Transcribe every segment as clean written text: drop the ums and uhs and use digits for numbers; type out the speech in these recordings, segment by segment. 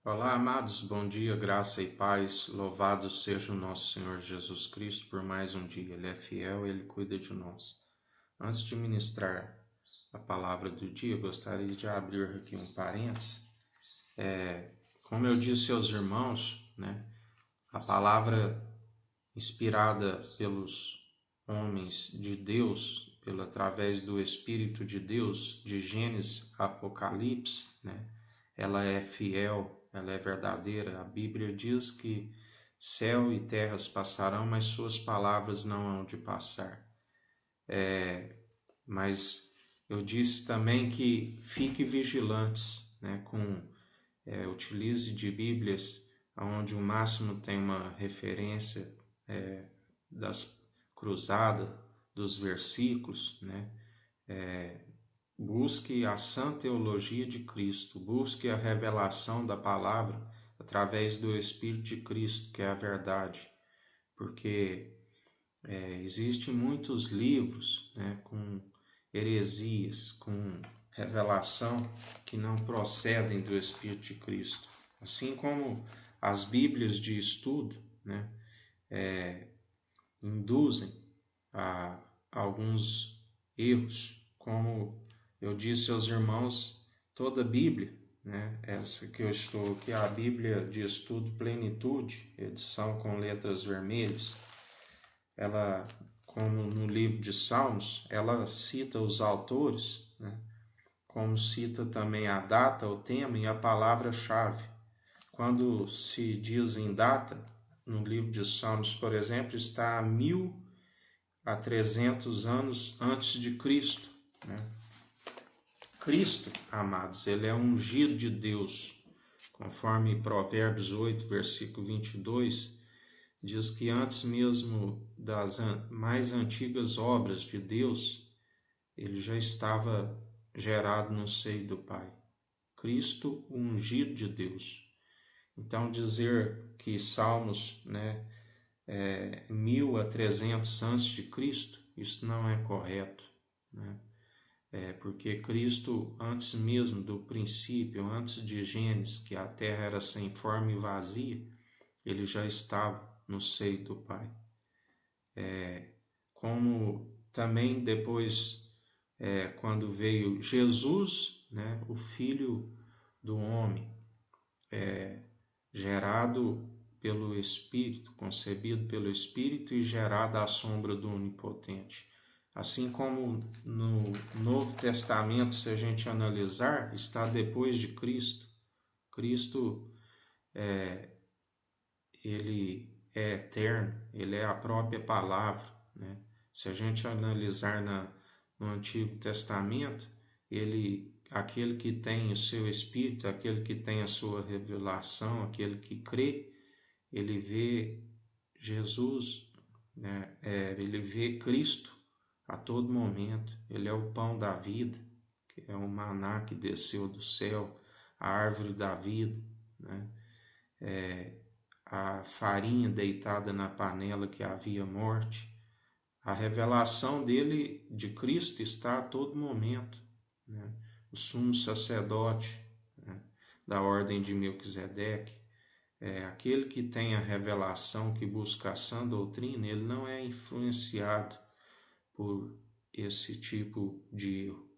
Olá, amados, bom dia, graça e paz. Louvado seja o nosso Senhor Jesus Cristo por mais um dia. Ele é fiel, Ele cuida de nós. Antes de ministrar a palavra do dia, eu gostaria de abrir aqui um parênteses. Como eu disse aos irmãos, a palavra inspirada pelos homens de Deus, através do Espírito de Deus, de Gênesis a Apocalipse, ela é fiel, ela é verdadeira. A Bíblia diz que céu e terras passarão, mas suas palavras não hão de passar. Mas eu disse também que fique vigilantes, utilize de Bíblias onde o máximo tem uma referência das cruzadas, dos versículos, Busque a sã teologia de Cristo, busque a revelação da palavra através do Espírito de Cristo, que é a verdade, porque existem muitos livros com heresias, com revelação que não procedem do Espírito de Cristo, assim como as Bíblias de estudo induzem a alguns erros, como eu disse aos irmãos, toda a Bíblia, essa que eu estou aqui, a Bíblia de Estudo Plenitude, edição com letras vermelhas, ela, como no livro de Salmos, ela cita os autores, como cita também a data, o tema e a palavra-chave. Quando se diz em data, no livro de Salmos, por exemplo, está 1300 anos antes de Cristo, Cristo, amados, ele é ungido de Deus, conforme Provérbios 8, versículo 22, diz que antes mesmo das mais antigas obras de Deus, ele já estava gerado no seio do Pai. Cristo, o ungido de Deus. Então, dizer que Salmos, 1300 antes de Cristo, isso não é correto, porque Cristo, antes mesmo do princípio, antes de Gênesis, que a terra era sem forma e vazia, ele já estava no seio do Pai. Como também depois, quando veio Jesus, o Filho do Homem, gerado pelo Espírito, concebido pelo Espírito e gerado à sombra do Onipotente. Assim como no Novo Testamento, se a gente analisar, está depois de Cristo. Cristo, ele é eterno, ele é a própria palavra. Se a gente analisar no Antigo Testamento, aquele que tem o seu Espírito, aquele que tem a sua revelação, aquele que crê, ele vê Jesus, ele vê Cristo a todo momento. Ele é o pão da vida, que é o maná que desceu do céu, a árvore da vida, a farinha deitada na panela que havia morte. A revelação dele, de Cristo, está a todo momento. O sumo sacerdote da ordem de Melquisedeque, aquele que tem a revelação, que busca a sã doutrina, ele não é influenciado por esse tipo de erro.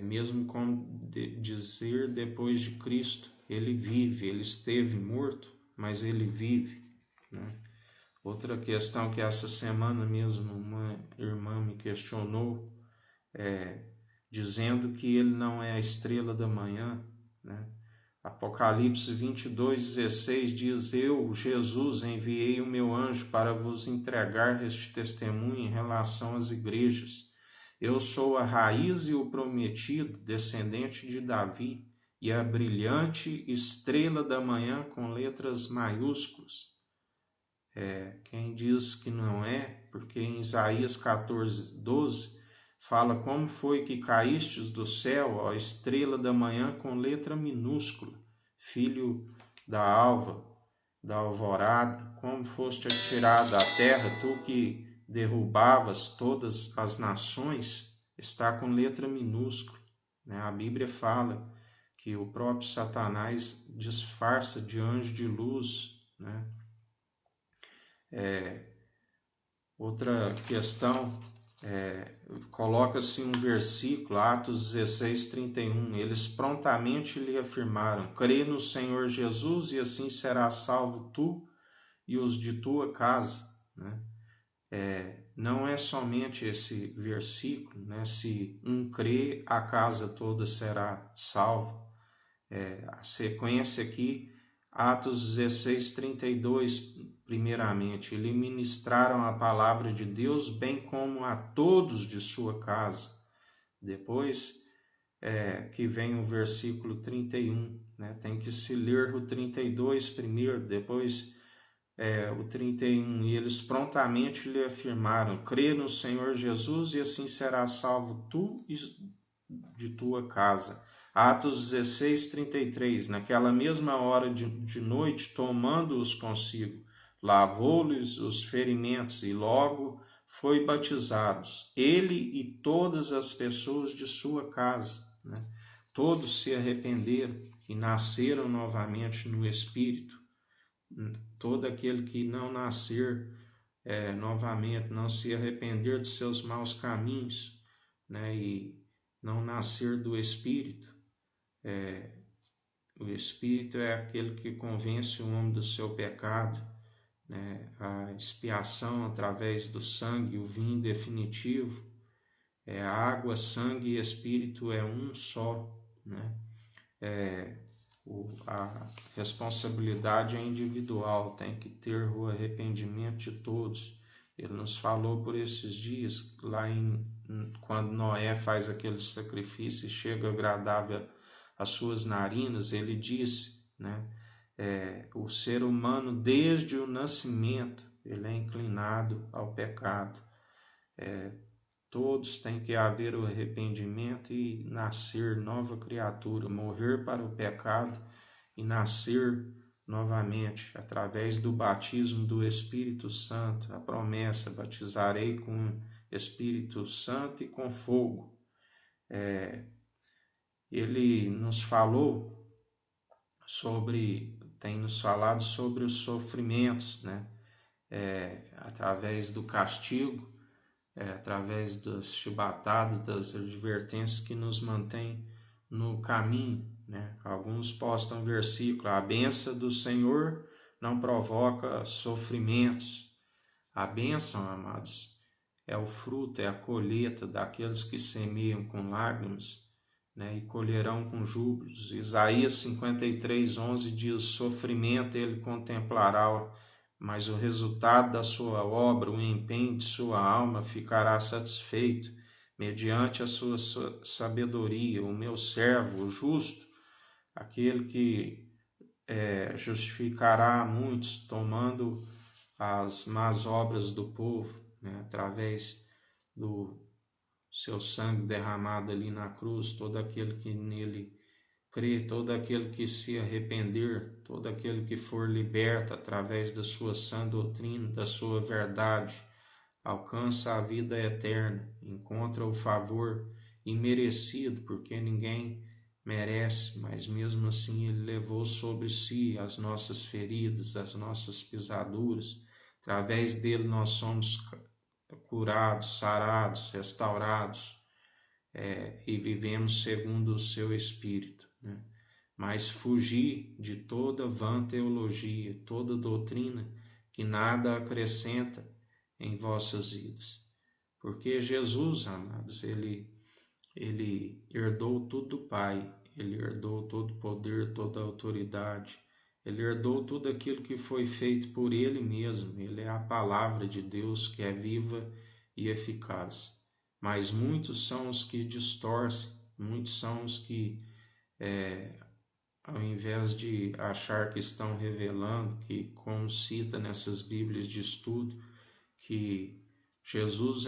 Mesmo como dizer depois de Cristo, ele vive, ele esteve morto, mas ele vive. Outra questão que essa semana mesmo uma irmã me questionou, dizendo que ele não é a estrela da manhã, Apocalipse 22:16 diz: Eu, Jesus, enviei o meu anjo para vos entregar este testemunho em relação às igrejas. Eu sou a raiz e o prometido, descendente de Davi, e a brilhante estrela da manhã com letras maiúsculas. Quem diz que não é, porque em Isaías 14:12 fala: como foi que caístes do céu, ó estrela da manhã com letra minúscula, filho da alva, da alvorada, como foste atirado à terra, tu que derrubavas todas as nações, está com letra minúscula. A Bíblia fala que o próprio Satanás disfarça de anjo de luz, né? Outra questão, coloca-se um versículo, Atos 16, 31. Eles prontamente lhe afirmaram: crê no Senhor Jesus e assim serás salvo tu e os de tua casa, né? Não é somente esse versículo, né? Se um crê, a casa toda será salva. A sequência aqui, Atos 16, 32, primeiramente, lhe ministraram a palavra de Deus, bem como a todos de sua casa. Depois, que vem o versículo 31, né? Tem que se ler o 32 primeiro, depois o 31, e eles prontamente lhe afirmaram: crê no Senhor Jesus e assim serás salvo tu e de tua casa. Atos 16, 33, naquela mesma hora de noite, tomando-os consigo, lavou-lhes os ferimentos e logo foi batizados, ele e todas as pessoas de sua casa, né? Todos se arrependeram e nasceram novamente no Espírito. Todo aquele que não nascer novamente, não se arrepender de seus maus caminhos, né, e não nascer do Espírito. O Espírito é aquele que convence o homem do seu pecado, né, a expiação através do sangue, o vinho definitivo. A água, sangue e Espírito é um só, né? A responsabilidade é individual, tem que ter o arrependimento de todos. Ele nos falou por esses dias, quando Noé faz aquele sacrifício e chega agradável às suas narinas, ele disse, né, o ser humano desde o nascimento, ele é inclinado ao pecado. Todos têm que haver o arrependimento e nascer nova criatura, morrer para o pecado e nascer novamente através do batismo do Espírito Santo. A promessa: batizarei com Espírito Santo e com fogo. Ele nos falou tem nos falado sobre os sofrimentos, né? Através do castigo, através das chibatadas, das advertências que nos mantém no caminho, né? Alguns postam versículo: a bênção do Senhor não provoca sofrimentos. A bênção, amados, é o fruto, é a colheita daqueles que semeiam com lágrimas, né, e colherão com júbilos. Isaías 53, 11 diz: sofrimento ele contemplará, mas o resultado da sua obra, o empenho de sua alma ficará satisfeito, mediante a sua sabedoria. O meu servo, o justo, aquele que justificará a muitos, tomando as más obras do povo, né, através do seu sangue derramado ali na cruz. Todo aquele que nele crê, todo aquele que se arrepender, todo aquele que for liberto através da sua sã doutrina, da sua verdade, alcança a vida eterna, encontra o favor imerecido, porque ninguém merece, mas mesmo assim ele levou sobre si as nossas feridas, as nossas pisaduras. Através dele nós somos curados, sarados, restaurados, e vivemos segundo o seu Espírito, né? Mas fugir de toda vã teologia, toda doutrina que nada acrescenta em vossas vidas. Porque Jesus, amados, ele herdou tudo do Pai, ele herdou todo o poder, toda a autoridade, ele herdou tudo aquilo que foi feito por ele mesmo. Ele é a palavra de Deus que é viva e eficaz. Mas muitos são os que distorcem, muitos são os que, ao invés de achar que estão revelando, que, como cita nessas Bíblias de estudo, que Jesus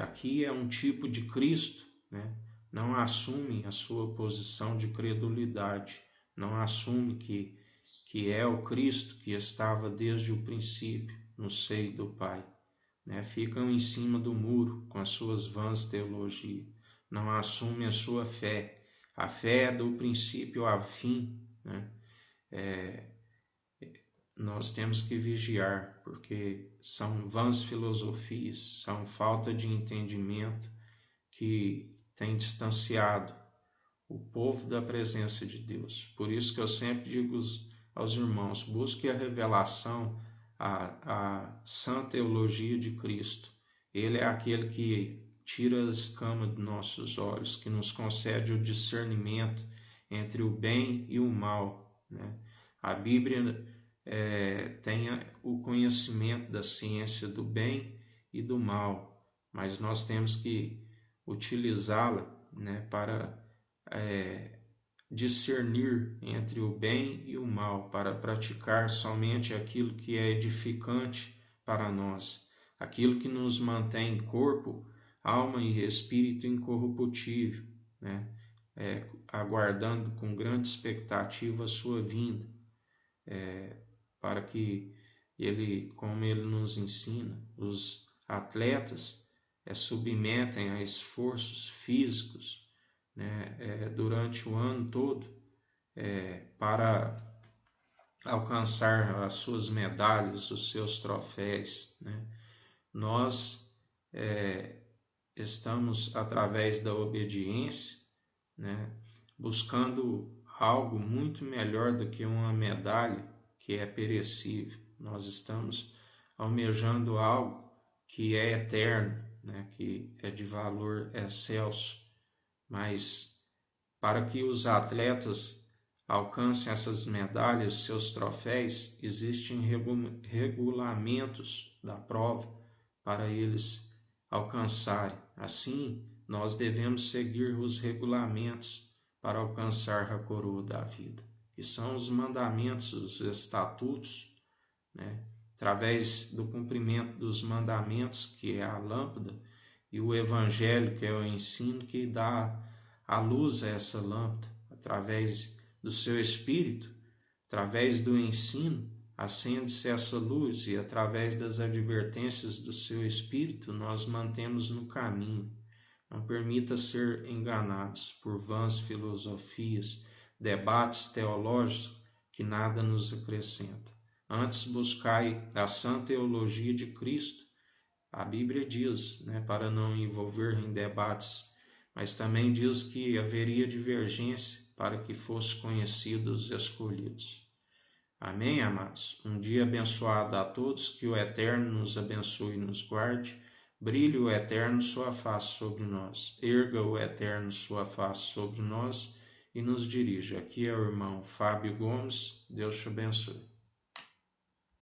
aqui é um tipo de Cristo, né? Não assume a sua posição de credulidade, não assume que é o Cristo que estava desde o princípio no seio do Pai, né? Ficam em cima do muro com as suas vãs teologias, não assume a sua fé, A fé é do princípio ao fim, né? Nós temos que vigiar, porque são vãs filosofias, são falta de entendimento que tem distanciado o povo da presença de Deus. Por isso que eu sempre digo aos irmãos, busque a revelação, a sã teologia de Cristo. Ele é aquele que tira a escama dos nossos olhos, que nos concede o discernimento entre o bem e o mal, né? A Bíblia tem o conhecimento da ciência do bem e do mal, mas nós temos que utilizá-la, né, para discernir entre o bem e o mal, para praticar somente aquilo que é edificante para nós, aquilo que nos mantém corpo, alma e espírito incorruptível, né? Aguardando com grande expectativa a sua vinda, para que ele, como ele nos ensina, os atletas submetem a esforços físicos, né, durante o ano todo, para alcançar as suas medalhas, os seus troféus, né? Nós estamos, através da obediência, né, buscando algo muito melhor do que uma medalha que é perecível. Nós estamos almejando algo que é eterno, né, que é de valor excelso. Mas para que os atletas alcancem essas medalhas, seus troféus, existem regulamentos da prova para eles alcançarem. Assim, nós devemos seguir os regulamentos para alcançar a coroa da vida, que são os mandamentos, os estatutos, né? Através do cumprimento dos mandamentos, que é a lâmpada, e o evangelho, que é o ensino que dá a luz a essa lâmpada, através do seu espírito, através do ensino, acende-se essa luz, e através das advertências do seu espírito nós mantemos no caminho. Não permita ser enganados por vãs filosofias, debates teológicos que nada nos acrescenta. Antes buscai a sã teologia de Cristo. A Bíblia diz, né, para não envolver em debates, mas também diz que haveria divergência para que fossem conhecidos os escolhidos. Amém, amados? Um dia abençoado a todos, que o Eterno nos abençoe e nos guarde. Brilhe o Eterno sua face sobre nós, erga o Eterno sua face sobre nós e nos dirija. Aqui é o irmão Fábio Gomes. Deus te abençoe.